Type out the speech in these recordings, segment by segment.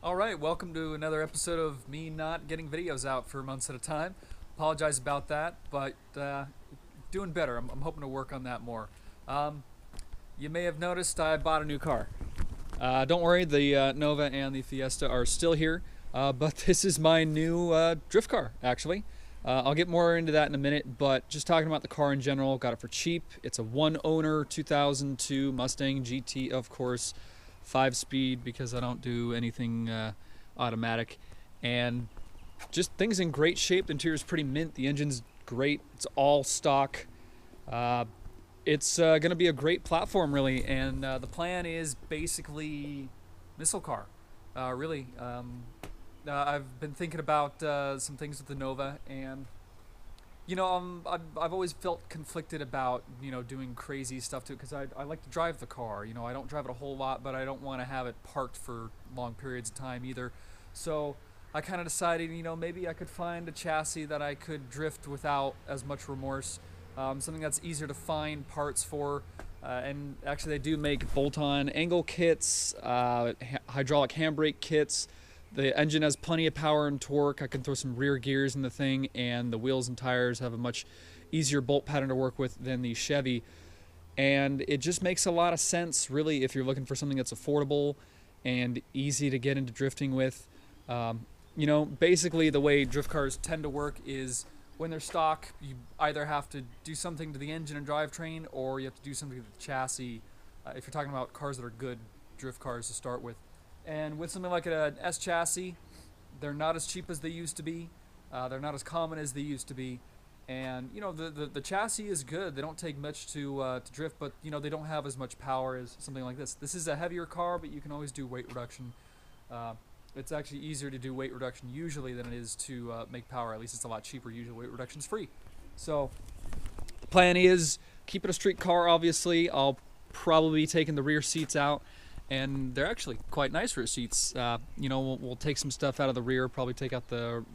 Alright, welcome to another episode of me not getting videos out for months at a time. Apologize about that, but doing better. I'm hoping to work on that more. Um, you may have noticed I bought a new car. Don't worry, the Nova and the Fiesta are still here, but this is my new drift car, actually. I'll get more into that in a minute, but just talking about the car in general, got it for cheap. It's a one-owner 2002 Mustang GT, of course. 5-speed because I don't do anything automatic, and just things in great shape. The interior's pretty mint. The engine's great. It's all stock. It's going to be a great platform, really, and the plan is basically missile car. Really, I've been thinking about some things with the Nova, and I've always felt conflicted about, doing crazy stuff to it because I like to drive the car. I don't drive it a whole lot, but I don't want to have it parked for long periods of time either. So I kind of decided, maybe I could find a chassis that I could drift without as much remorse. Something that's easier to find parts for. And actually they do make bolt-on angle kits, hydraulic handbrake kits. The engine has plenty of power and torque. I can throw some rear gears in the thing, and the wheels and tires have a much easier bolt pattern to work with than the Chevy. And it just makes a lot of sense, really, if you're looking for something that's affordable and easy to get into drifting with. Basically the way drift cars tend to work is when they're stock, you either have to do something to the engine and drivetrain, or you have to do something to the chassis, if you're talking about cars that are good drift cars to start with. And with something like an S chassis, they're not as cheap as they used to be. They're not as common as they used to be. And the chassis is good. They don't take much to drift, but they don't have as much power as something like this. This is a heavier car, but you can always do weight reduction. It's actually easier to do weight reduction usually than it is to make power. At least it's a lot cheaper. Usually weight reduction is free. So the plan is keep it a street car. Obviously, I'll probably be taking the rear seats out. And they're actually quite nice rear seats. We'll take some stuff out of the rear, probably take out the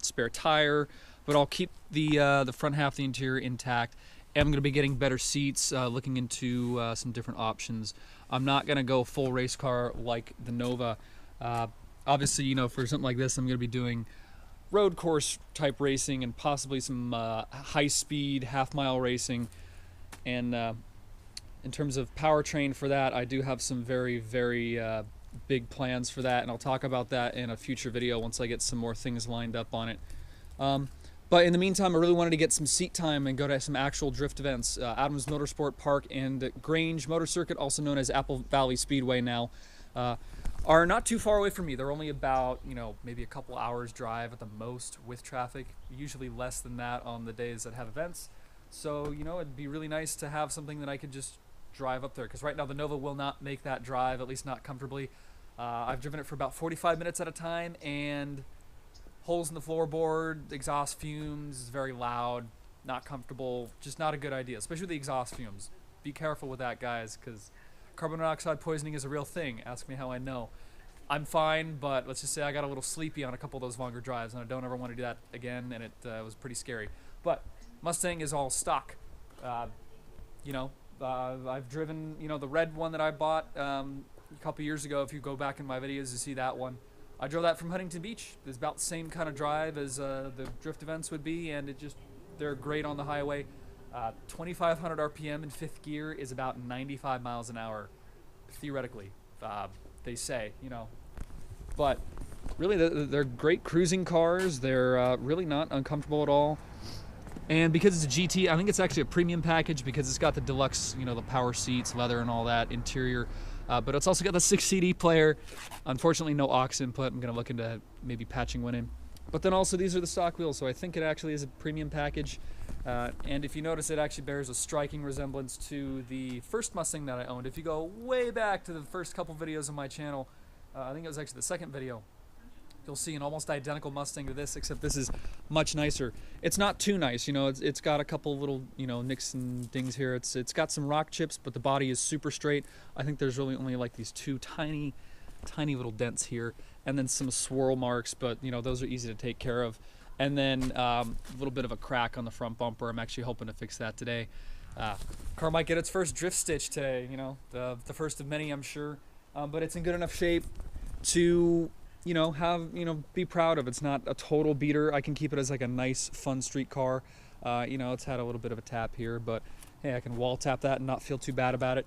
spare tire, but I'll keep the front half of the interior intact. And I'm going to be getting better seats, looking into some different options. I'm not going to go full race car like the Nova. Obviously, for something like this, I'm going to be doing road course type racing and possibly some high-speed half-mile racing. And in terms of powertrain for that, I do have some very, very big plans for that, and I'll talk about that in a future video once I get some more things lined up on it. But in the meantime, I really wanted to get some seat time and go to some actual drift events. Adams Motorsport Park and Grange Motor Circuit, also known as Apple Valley Speedway now, are not too far away from me. They're only about, maybe a couple hours drive at the most with traffic, usually less than that on the days that have events. So, it'd be really nice to have something that I could just drive up there, because right now the Nova will not make that drive, at least not comfortably. I've driven it for about 45 minutes at a time, and holes in the floorboard, exhaust fumes, very loud, not comfortable, just not a good idea, especially with the exhaust fumes. Be careful with that, guys, because carbon monoxide poisoning is a real thing. Ask me how I know. I'm fine, but let's just say I got a little sleepy on a couple of those longer drives, and I don't ever want to do that again, and it was pretty scary. But Mustang is all stock. I've driven, the red one that I bought a couple years ago. If you go back in my videos, you see that one. I drove that from Huntington Beach. It's about the same kind of drive as the drift events would be, and they're great on the highway. 2,500 RPM in fifth gear is about 95 miles an hour, theoretically. They say, But really, they're great cruising cars. They're really not uncomfortable at all. And because it's a GT, I think it's actually a premium package because it's got the deluxe, the power seats, leather and all that interior. But it's also got the 6 CD player. Unfortunately, no aux input. I'm going to look into maybe patching one in. But then also these are the stock wheels, so I think it actually is a premium package. And if you notice, it actually bears a striking resemblance to the first Mustang that I owned. If you go way back to the first couple videos on my channel, I think it was actually the second video, you'll see an almost identical Mustang to this, except this is much nicer. It's not too nice, it's got a couple little, nicks and dings here. It's got some rock chips, but the body is super straight. I think there's really only like these two tiny little dents here, and then some swirl marks, but those are easy to take care of. And then a little bit of a crack on the front bumper. I'm actually hoping to fix that today. Car might get its first drift stitch today, the first of many, I'm sure. But it's in good enough shape. to, be proud of. It's not a total beater. I can keep it as like a nice, fun street car. It's had a little bit of a tap here, but hey, I can wall tap that and not feel too bad about it.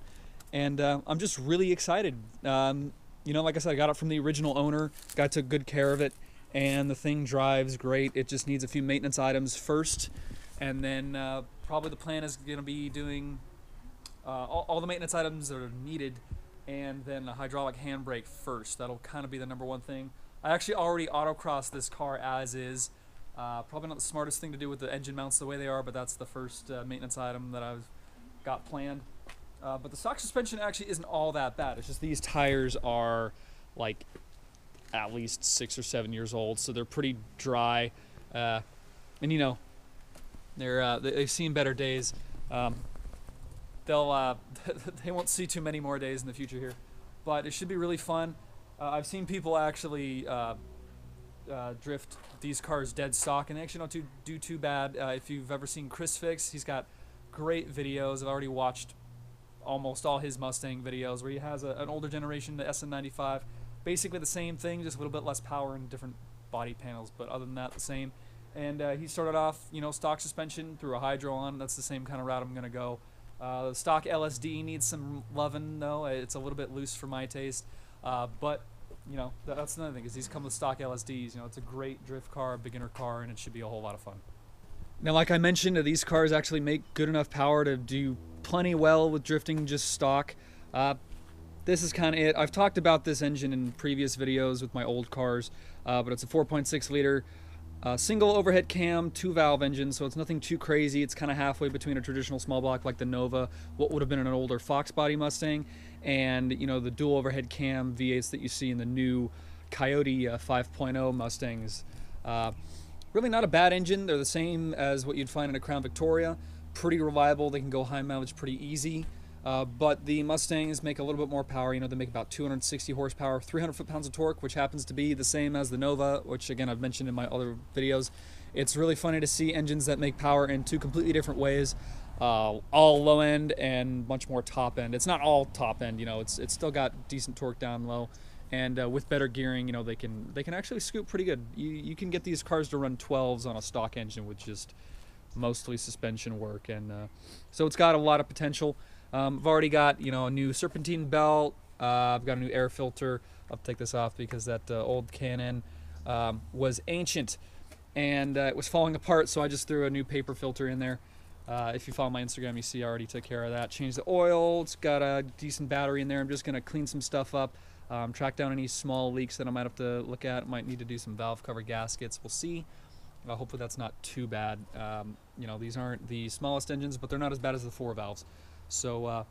And I'm just really excited. Like I said, I got it from the original owner. Guy took good care of it, and the thing drives great. It just needs a few maintenance items first, and then probably the plan is going to be doing all the maintenance items that are needed, and then a hydraulic handbrake first. That'll kind of be the number one thing. I actually already autocrossed this car as is. Probably not the smartest thing to do with the engine mounts the way they are, but that's the first maintenance item that I've got planned. But the stock suspension actually isn't all that bad. It's just these tires are like at least 6 or 7 years old, so they're pretty dry, and they've seen better days. They'll they won't see too many more days in the future here, but it should be really fun. I've seen people actually drift these cars dead stock, and they actually don't do too bad. If you've ever seen Chris Fix, he's got great videos. I've already watched almost all his Mustang videos where he has an older generation, the SN95. Basically the same thing, just a little bit less power and different body panels, but other than that, the same. And he started off, stock suspension, threw a hydro on. That's the same kind of route I'm going to go. The stock LSD needs some loving, though. It's a little bit loose for my taste. But, that's another thing, is these come with stock LSDs. It's a great drift car, beginner car, and it should be a whole lot of fun. Now, like I mentioned, these cars actually make good enough power to do plenty well with drifting just stock. This is kind of it. I've talked about this engine in previous videos with my old cars, but it's a 4.6 liter single overhead cam, 2-valve engine, so it's nothing too crazy. It's kind of halfway between a traditional small block like the Nova, what would have been an older Fox body Mustang, and the dual overhead cam V8s that you see in the new Coyote 5.0 Mustangs. Really not a bad engine. They're the same as what you'd find in a Crown Victoria. Pretty reliable. They can go high mileage pretty easy. But the Mustangs make a little bit more power. They make about 260 horsepower, 300 foot-pounds of torque, which happens to be the same as the Nova, which again I've mentioned in my other videos. It's really funny to see engines that make power in two completely different ways, all low end and much more top end. It's not all top end, it's still got decent torque down low. And with better gearing, they can actually scoop pretty good. You can get these cars to run 12s on a stock engine with just mostly suspension work, and so it's got a lot of potential. I've already got a new serpentine belt. I've got a new air filter. I'll take this off because that old Canon was ancient and it was falling apart, so I just threw a new paper filter in there. If you follow my Instagram, you see I already took care of that. Changed the oil. It's got a decent battery in there. I'm just gonna clean some stuff up. Track down any small leaks that I might have to look at. Might need to do some valve cover gaskets. We'll see. Hopefully that's not too bad. These aren't the smallest engines, but they're not as bad as the 4 valves. So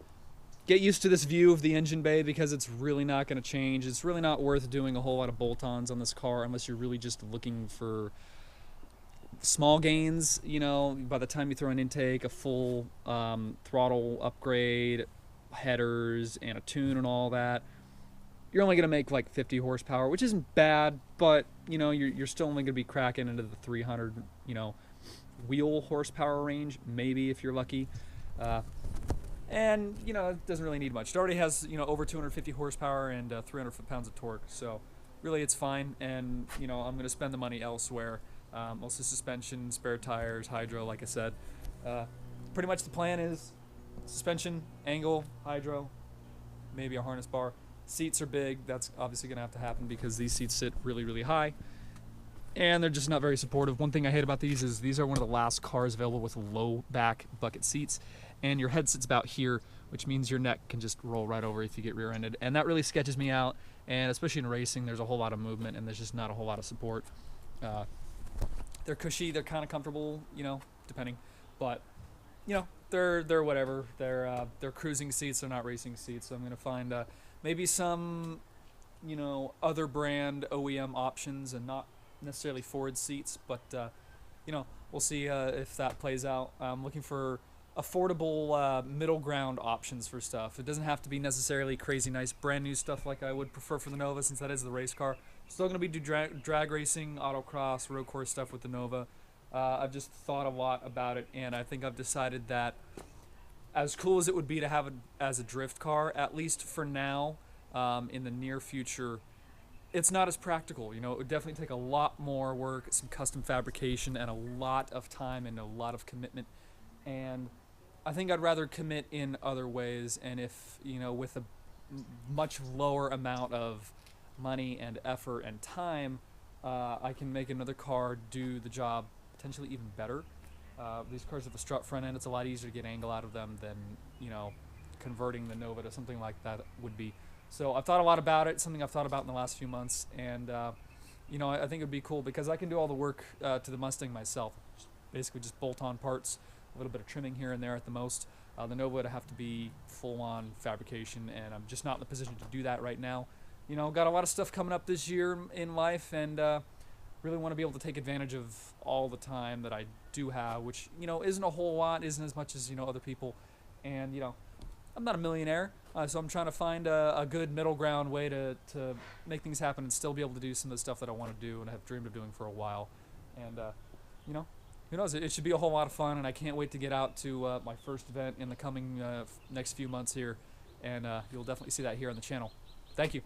get used to this view of the engine bay because it's really not going to change. It's really not worth doing a whole lot of bolt-ons on this car unless you're really just looking for small gains. By the time you throw an intake, a full throttle upgrade, headers, and a tune and all that, you're only going to make like 50 horsepower, which isn't bad, but you're still only going to be cracking into the 300 wheel horsepower range, maybe if you're lucky. And it doesn't really need much. It already has over 250 horsepower and 300 foot-pounds of torque, so really it's fine. And I'm going to spend the money elsewhere, mostly suspension, spare tires, hydro, like I said. Pretty much the plan is suspension, angle, hydro, maybe a harness bar. Seats are big. That's obviously going to have to happen because these seats sit really, really high, and they're just not very supportive. One thing I hate about these is these are one of the last cars available with low back bucket seats, and your head sits about here, which means your neck can just roll right over if you get rear-ended, and that really sketches me out. And especially in racing, there's a whole lot of movement, and there's just not a whole lot of support. They're cushy, they're kind of comfortable, depending, but they're whatever. They're cruising seats, they're not racing seats. So I'm gonna find maybe some other brand OEM options and not necessarily Ford seats, but we'll see if that plays out. I'm looking for affordable middle ground options for stuff. It doesn't have to be necessarily crazy nice brand new stuff like I would prefer for the Nova, since that is the race car. Still going to be drag racing, autocross, road course stuff with the Nova. I've just thought a lot about it, and I think I've decided that as cool as it would be to have it as a drift car, at least for now, in the near future, it's not as practical. You know, it would definitely take a lot more work, some custom fabrication, and a lot of time and a lot of commitment. And I think I'd rather commit in other ways, and if, you know, with a much lower amount of money and effort and time, I can make another car do the job potentially even better. These cars have a strut front end. It's a lot easier to get angle out of them than, you know, converting the Nova to something like that would be. So I've thought a lot about it. Something I've thought about in the last few months, and you know, I think it'd be cool because I can do all the work to the Mustang myself. Basically, just bolt-on parts, a little bit of trimming here and there at the most. The Nova would have to be full-on fabrication, and I'm just not in the position to do that right now. You know, got a lot of stuff coming up this year in life, and really want to be able to take advantage of all the time that I do have, which, you know, isn't a whole lot, isn't as much as, you know, other people. And, you know, I'm not a millionaire, so I'm trying to find a good middle ground way to make things happen and still be able to do some of the stuff that I want to do and have dreamed of doing for a while. And, you know, who knows, it should be a whole lot of fun, and I can't wait to get out to my first event in the coming next few months here, and you'll definitely see that here on the channel. Thank you.